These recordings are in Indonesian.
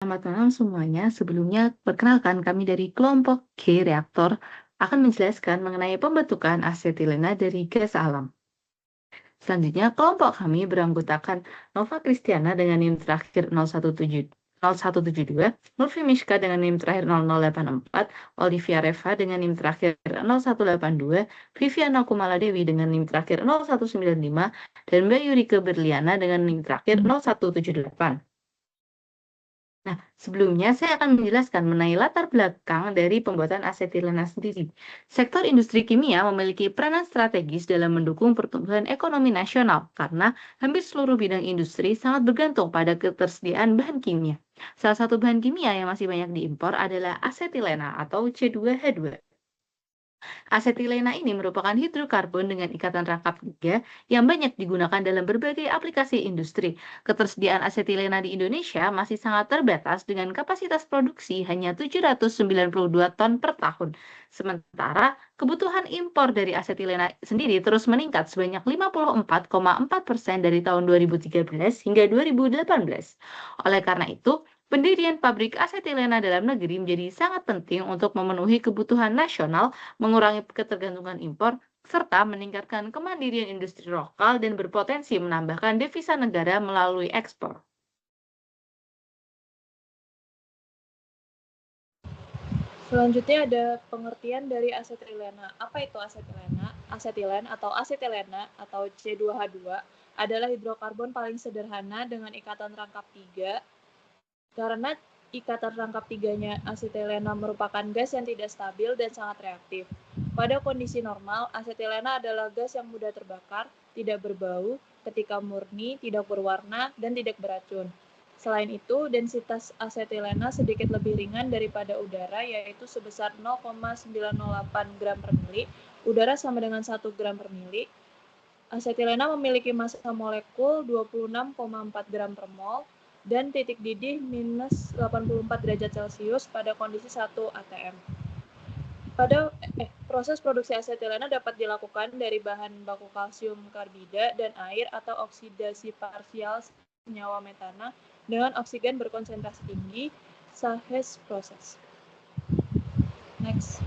selamat malam semuanya. Sebelumnya, perkenalkan kami dari kelompok G Reaktor akan menjelaskan mengenai pembentukan asetilena dari gas alam. Selanjutnya, kelompok kami beranggotakan Nova Kristiana dengan NIM terakhir 0172, Nurfi Mishka dengan NIM terakhir 0084, Olivia Reva dengan NIM terakhir 0182, Viviana Kumala Dewi dengan NIM terakhir 0195, dan Mbak Yurike Berliana dengan NIM terakhir 0178. Nah, sebelumnya saya akan menjelaskan mengenai latar belakang dari pembuatan asetilena sendiri. Sektor industri kimia memiliki peranan strategis dalam mendukung pertumbuhan ekonomi nasional karena hampir seluruh bidang industri sangat bergantung pada ketersediaan bahan kimia. Salah satu bahan kimia yang masih banyak diimpor adalah asetilena atau C2H2. Asetilena ini merupakan hidrokarbon dengan ikatan rangkap 3 yang banyak digunakan dalam berbagai aplikasi industri. Ketersediaan asetilena di Indonesia masih sangat terbatas dengan kapasitas produksi hanya 792 ton per tahun. Sementara kebutuhan impor dari asetilena sendiri terus meningkat sebanyak 54,4% dari tahun 2013 hingga 2018. Oleh karena itu, pendirian pabrik asetilena dalam negeri menjadi sangat penting untuk memenuhi kebutuhan nasional, mengurangi ketergantungan impor, serta meningkatkan kemandirian industri lokal dan berpotensi menambahkan devisa negara melalui ekspor. Selanjutnya ada pengertian dari asetilena. Apa itu asetilena? Asetilen atau asetilena atau C2H2 adalah hidrokarbon paling sederhana dengan ikatan rangkap 3. Karena ikatan rangkap 3-nya asetilena merupakan gas yang tidak stabil dan sangat reaktif. Pada kondisi normal, asetilena adalah gas yang mudah terbakar, tidak berbau, ketika murni, tidak berwarna, dan tidak beracun. Selain itu, densitas asetilena sedikit lebih ringan daripada udara, yaitu sebesar 0,908 gram per mili. Udara sama dengan 1 gram per mili. Asetilena memiliki massa molekul 26,4 gram per mol dan titik didih minus 84 derajat Celcius pada kondisi 1 atm. Proses produksi asetilena dapat dilakukan dari bahan baku kalsium karbida dan air atau oksidasi parsial senyawa metana dengan oksigen berkonsentrasi tinggi, Sahas proses. Next.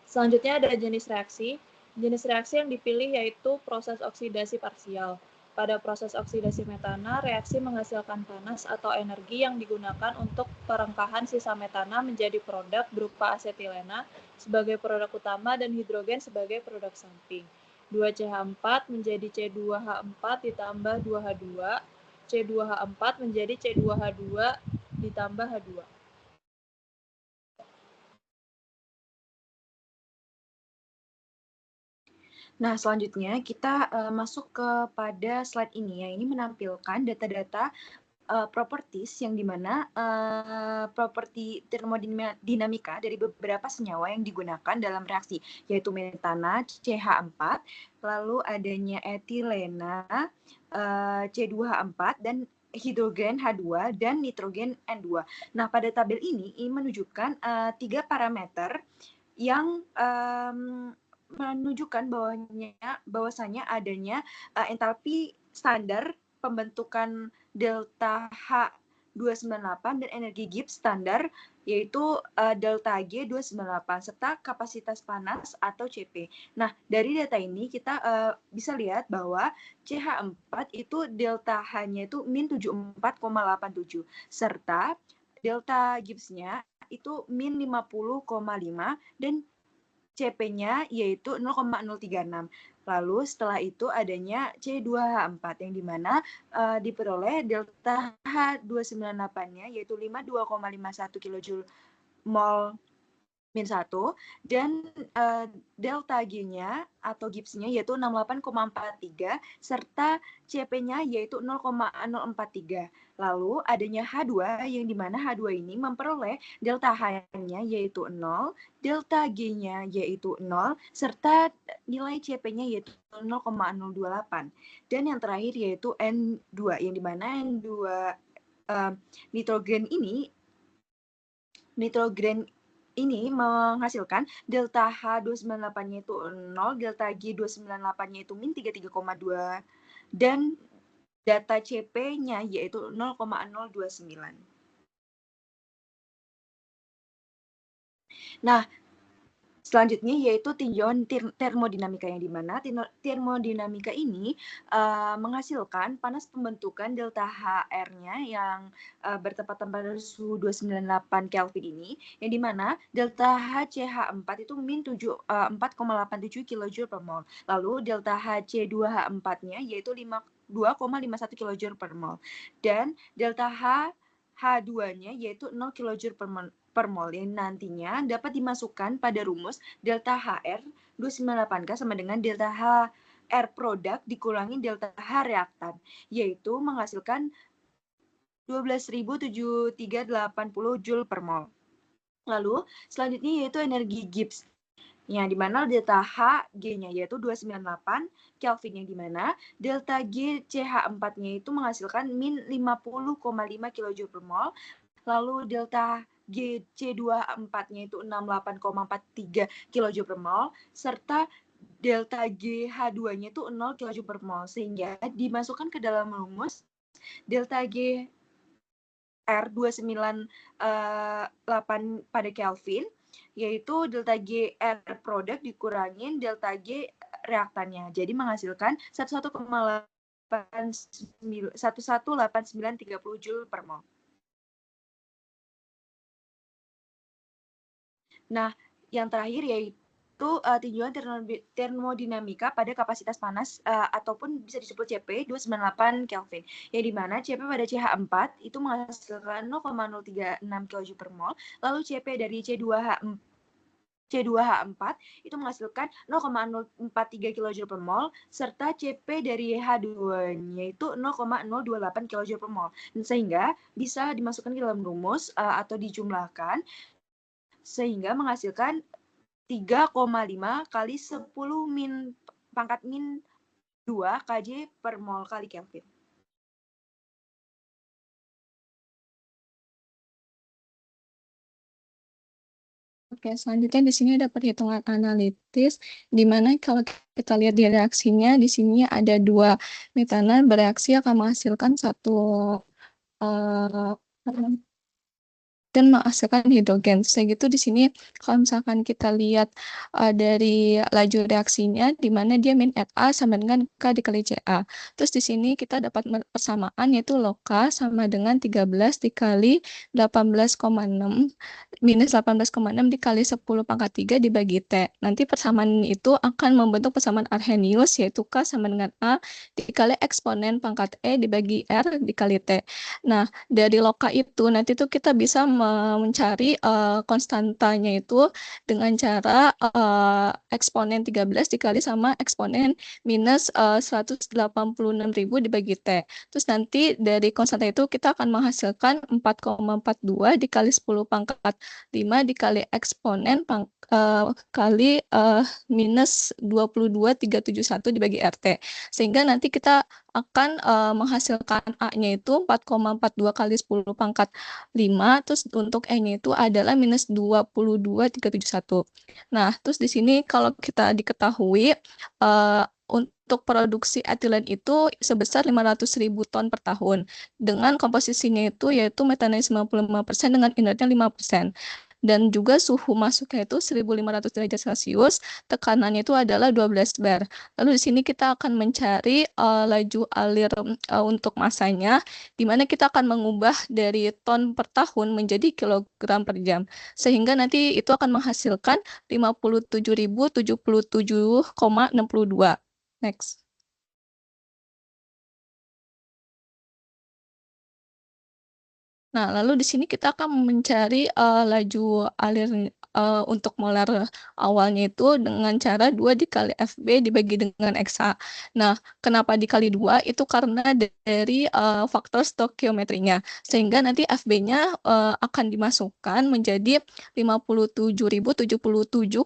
Selanjutnya ada jenis reaksi. Jenis reaksi yang dipilih yaitu proses oksidasi parsial. Pada proses oksidasi metana, reaksi menghasilkan panas atau energi yang digunakan untuk perengkahan sisa metana menjadi produk berupa asetilena sebagai produk utama dan hidrogen sebagai produk samping. 2CH4 menjadi C2H4 ditambah 2H2, C2H4 menjadi C2H2 ditambah H2. Nah, selanjutnya kita masuk kepada slide ini ya. Ini menampilkan data-data properties yang dimana properti termodinamika dari beberapa senyawa yang digunakan dalam reaksi, yaitu metana CH4, lalu adanya etilena C2H4 dan hidrogen H2 dan nitrogen N2. Nah, pada tabel ini menunjukkan 3 parameter yang menunjukkan bahwasanya adanya entalpi standar pembentukan delta H298 dan energi Gibbs standar yaitu delta G298 serta kapasitas panas atau CP. Nah, dari data ini kita bisa lihat bahwa CH4 itu delta H-nya itu min 74,87 serta delta Gibbs-nya itu min 50,5 dan CP-nya yaitu 0,036. Lalu setelah itu adanya C2H4 yang dimana diperoleh delta H298-nya yaitu 52,51 kJ mol min 1 dan delta G-nya atau Gibbs-nya yaitu 68,43 serta CP-nya yaitu 0,043. Lalu adanya H2 yang dimana H2 ini memperoleh delta H-nya yaitu 0, delta G-nya yaitu 0 serta nilai CP-nya yaitu 0,028. Dan yang terakhir yaitu N2 yang dimana N2 nitrogen ini menghasilkan delta H298-nya itu 0, delta G298-nya itu min 33,2 dan data CP-nya yaitu 0,029. Nah, selanjutnya yaitu tinjauan termodinamika, yang dimana termodinamika ini menghasilkan panas pembentukan delta HR-nya yang bertepatan pada suhu 298 Kelvin ini, yang dimana delta HCH4 itu min 4,87 kJ per mol. Lalu delta HC2H4-nya yaitu 2,51 kJ per mol. Dan delta H2-nya yaitu 0 kJ per mol, yang nantinya dapat dimasukkan pada rumus delta HR 298K sama dengan delta HR produk dikurangi delta H reaktan, yaitu menghasilkan 12.7380 Joule per mol. Lalu selanjutnya yaitu energi Gibbs, yang dimana delta H G-nya yaitu 298 Kelvin, yang dimana delta G CH4-nya itu menghasilkan min 50,5 kJ per mol. Lalu delta GC24-nya itu 68,43 kJ per mol, serta delta GH2-nya itu 0 kJ per mol, sehingga dimasukkan ke dalam rumus delta G R298 pada Kelvin, yaitu delta G R produk dikurangin delta G reaktannya. Jadi menghasilkan 11,8930 Joule per mol. Nah, yang terakhir yaitu tinjauan termodinamika pada kapasitas panas ataupun bisa disebut CP 298 Kelvin, yang dimana CP pada CH4 itu menghasilkan 0,036 kJ per mol, lalu CP dari C2H4 itu menghasilkan 0,043 kJ per mol, serta CP dari H2-nya itu 0,028 kJ per mol. Sehingga bisa dimasukkan ke dalam rumus atau dijumlahkan, sehingga menghasilkan 3,5 kali 10 min pangkat min 2 kJ per mol kali Kelvin. Oke, selanjutnya di sini ada perhitungan analitis, di mana kalau kita lihat di reaksinya, di sini ada 2 metana bereaksi akan menghasilkan satu dan menghasilkan hidrogen. Segitu di sini kalau misalkan kita lihat dari laju reaksinya, di mana dia min RA sama dengan K dikali CA. Terus di sini kita dapat persamaan, yaitu log K sama dengan 13 dikali 18,6 minus 18,6 dikali 10 pangkat 3 dibagi T. Nanti persamaan itu akan membentuk persamaan Arrhenius, yaitu K sama dengan A dikali eksponen pangkat E dibagi R dikali T. Nah, dari log K itu nanti tuh kita bisa mencari konstantanya itu dengan cara eksponen 13 dikali sama eksponen minus 186.000 dibagi T. Terus nanti dari konstanta itu kita akan menghasilkan 4,42 dikali 10 pangkat 5 dikali eksponen kali minus 22.371 dibagi RT. Sehingga nanti kita akan menghasilkan A-nya itu 4,42 kali 10 pangkat 5, terus untuk E-nya itu adalah minus 22.371. Nah, terus di sini kalau kita diketahui untuk produksi etilen itu sebesar 500.000 ton per tahun, dengan komposisinya itu yaitu metananya 95% dengan inertnya 5%. Dan juga suhu masuknya itu 1.500 derajat Celcius, tekanannya itu adalah 12 bar. Lalu di sini kita akan mencari laju alir untuk masanya, di mana kita akan mengubah dari ton per tahun menjadi kilogram per jam. Sehingga nanti itu akan menghasilkan 57.077,62. Next. Nah, lalu di sini kita akan mencari laju alir untuk molar awalnya itu dengan cara 2 dikali FB dibagi dengan XA. Nah, kenapa dikali 2? Itu karena dari faktor stokiometrinya. Sehingga nanti FB-nya akan dimasukkan menjadi 57.077,62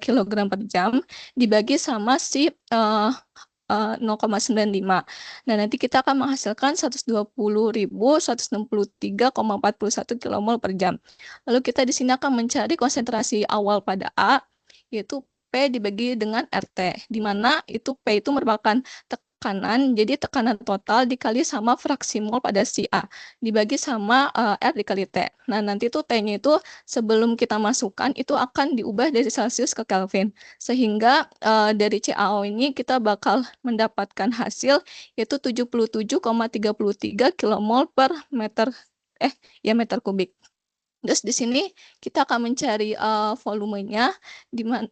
kg per jam dibagi sama si 0,95. Nah, nanti kita akan menghasilkan 120.163,41 kmol per jam. Lalu kita di sini akan mencari konsentrasi awal pada A, yaitu P dibagi dengan RT, di mana itu P itu merupakan tekanan, jadi tekanan total dikali sama fraksi mol pada si A, dibagi sama R dikali T. Nah, nanti tuh T-nya itu sebelum kita masukkan, itu akan diubah dari Celsius ke Kelvin. Sehingga dari CaO ini kita bakal mendapatkan hasil yaitu 77,33 kilomol per meter, meter kubik. Terus di sini kita akan mencari volumenya di mana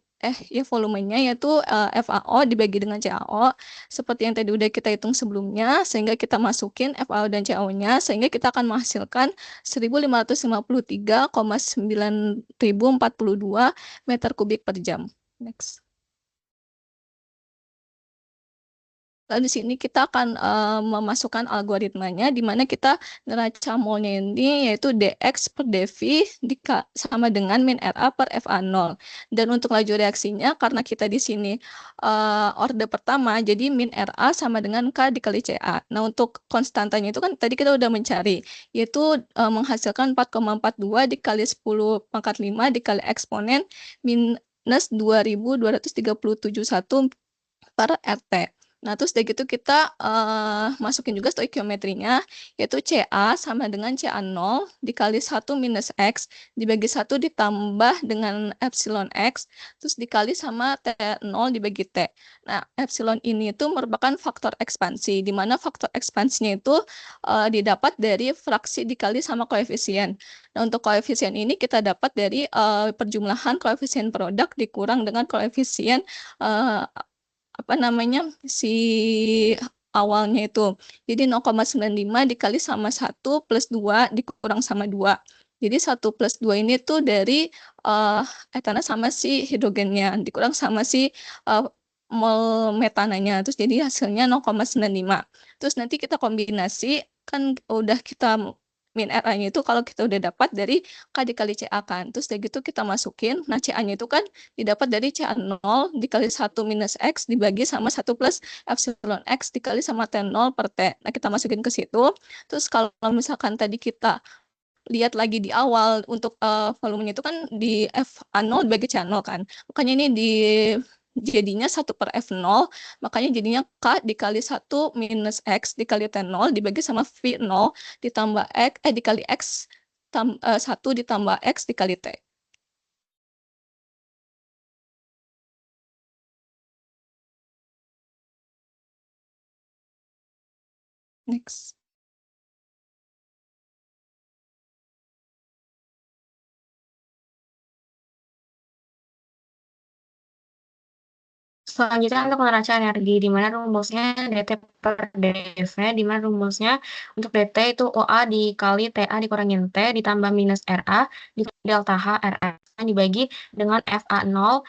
volumenya yaitu FAO dibagi dengan CaO seperti yang tadi udah kita hitung sebelumnya, sehingga kita masukin FAO dan CaO-nya sehingga kita akan menghasilkan 1553,9042 meter kubik per jam. Next. Lalu di sini kita akan memasukkan algoritmanya di mana kita neraca molnya ini yaitu dx per dV sama dengan min RA per FA0. Dan untuk laju reaksinya karena kita di sini orde pertama jadi min RA sama dengan K dikali CA. Nah, untuk konstantanya itu kan tadi kita udah mencari yaitu menghasilkan 4,42 dikali 10 pangkat 5 dikali eksponen minus 2237,1 per RT. Nah, terus dari gitu kita masukin juga stoikiometrinya, yaitu CA sama dengan CA0 dikali 1 minus X, dibagi 1 ditambah dengan epsilon X, terus dikali sama T0 dibagi T. Nah, epsilon ini itu merupakan faktor ekspansi, di mana faktor ekspansinya itu didapat dari fraksi dikali sama koefisien. Nah, untuk koefisien ini kita dapat dari perjumlahan koefisien produk dikurang dengan koefisien si awalnya itu. Jadi 0,95 dikali sama 1 plus 2 dikurang sama 2. Jadi 1 plus 2 ini tuh dari etana sama si hidrogennya dikurang sama si mol metananya. Terus jadi hasilnya 0,95. Terus nanti kita kombinasi, kan udah kita min RA-nya itu kalau kita udah dapat dari K dikali CA kan. Terus dari gitu kita masukin. Nah, CA-nya itu kan didapat dari CA0 dikali 1 minus X dibagi sama 1 plus epsilon X dikali sama T0 per T. Nah, kita masukin ke situ. Terus kalau misalkan tadi kita lihat lagi di awal untuk volumenya itu kan di FA0 dibagi CA0 kan. Makanya ini jadinya 1 per F0, makanya jadinya K dikali 1 minus X dikali T0 dibagi sama V0 ditambah X, dikali X 1 ditambah X dikali T. Next. Selanjutnya untuk neraca energi, di mana rumusnya DT per dV, di mana rumusnya untuk DT itu OA dikali TA dikurangin T ditambah minus RA dikali delta H RX dibagi dengan FA0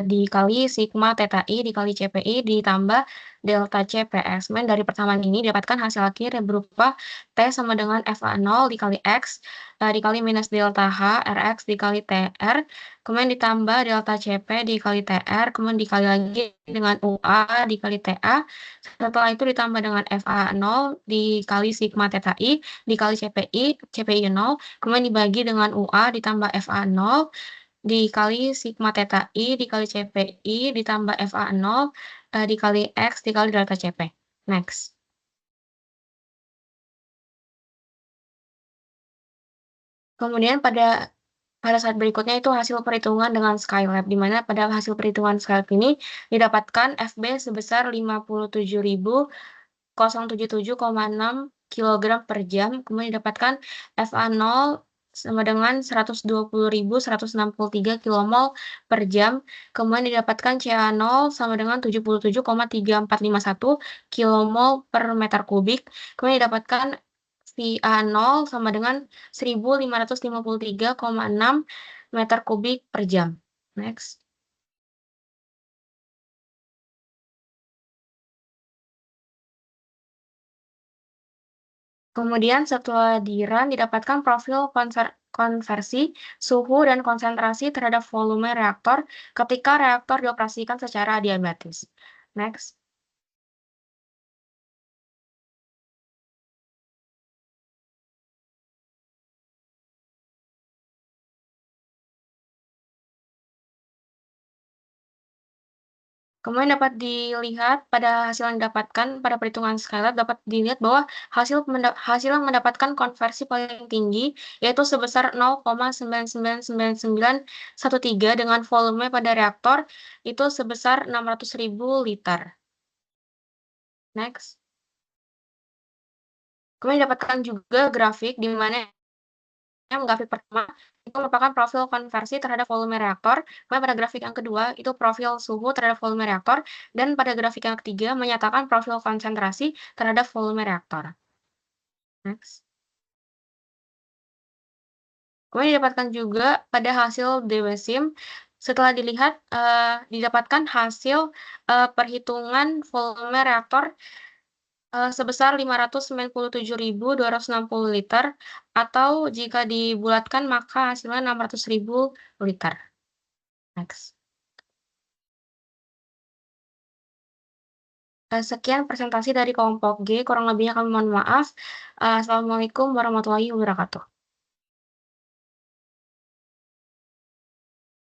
dikali sigma theta I dikali CPI ditambah delta CPS. Kemudian dari persamaan ini dapatkan hasil akhir yang berupa T sama dengan FA0 dikali X dikali minus delta H RX dikali TR, kemudian ditambah delta CP dikali TR, kemudian dikali lagi dengan UA dikali TA, setelah itu ditambah dengan FA0 dikali sigma theta I dikali CPI 0, kemudian dibagi dengan UA ditambah FA0 dikali sigma theta I dikali CPI ditambah FA0 dikali X dikali delta CP. Next. Kemudian pada saat berikutnya itu hasil perhitungan dengan Skylab, di mana pada hasil perhitungan Skylab ini didapatkan FB sebesar 57,6 kg per jam, kemudian didapatkan FA0 sama dengan 120.163 kmol per jam, kemudian didapatkan CA0 sama dengan 77,3451 kmol per meter kubik, kemudian didapatkan VA0 sama dengan 1553,6 meter kubik per jam. Next. Kemudian setelah di-run didapatkan profil konversi suhu dan konsentrasi terhadap volume reaktor ketika reaktor dioperasikan secara adiabatis. Next. Kemudian dapat dilihat pada hasil yang didapatkan pada perhitungan Skylab dapat dilihat bahwa hasil yang mendapatkan konversi paling tinggi yaitu sebesar 0,99913 dengan volume pada reaktor itu sebesar 600.000 liter. Next. Kemudian didapatkan juga grafik di mana grafik pertama itu merupakan profil konversi terhadap volume reaktor, kemudian pada grafik yang kedua itu profil suhu terhadap volume reaktor, dan pada grafik yang ketiga menyatakan profil konsentrasi terhadap volume reaktor. Next. Kemudian didapatkan juga pada hasil DWSIM, setelah dilihat didapatkan hasil perhitungan volume reaktor sebesar 597.260 liter, atau jika dibulatkan maka hasilnya 600.000 liter. Next. Sekian presentasi dari kelompok G, kurang lebihnya kami mohon maaf. Assalamualaikum warahmatullahi wabarakatuh.